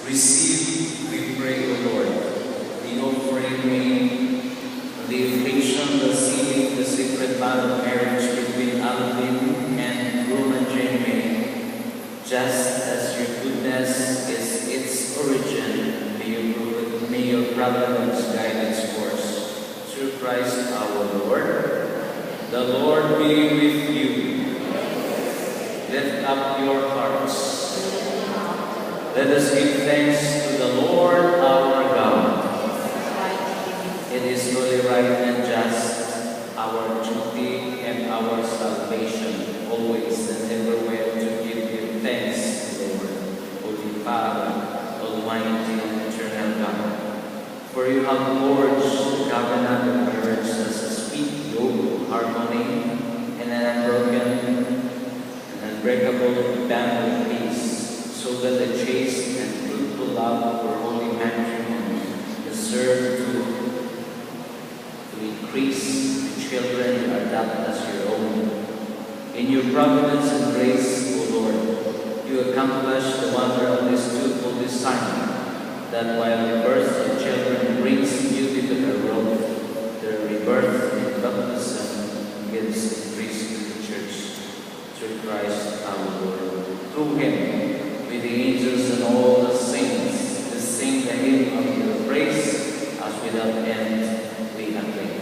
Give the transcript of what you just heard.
Receive, we pray, O Lord, the offering made on the occasion of sealing the sacred vow of marriage between Alvin and Roman Jaime. Just as your goodness is its origin, may your providence guide its course. Through Christ our Lord. The Lord be with you. Lift up your hearts. Let us give thanks to the Lord our God. It is truly right and just, our duty and our salvation, always and everywhere to give you thanks, Lord, Holy Father, Almighty and Eternal God. For you have forged the covenant of marriage as a sweet yoke of harmony and an unbroken and unbreakable band of peace, so that the chaste and fruitful love for holy matrimony is served to increase the children you adopt as your own. In your providence and grace, O Lord, you accomplish the wonder of this twofold design, that while the birth of children brings beauty to the world, their rebirth and baptism gives increase to the Church. Through Christ our Lord. Through him, with the angels and all the saints, to sing the hymn of your praise, as without end we acclaim.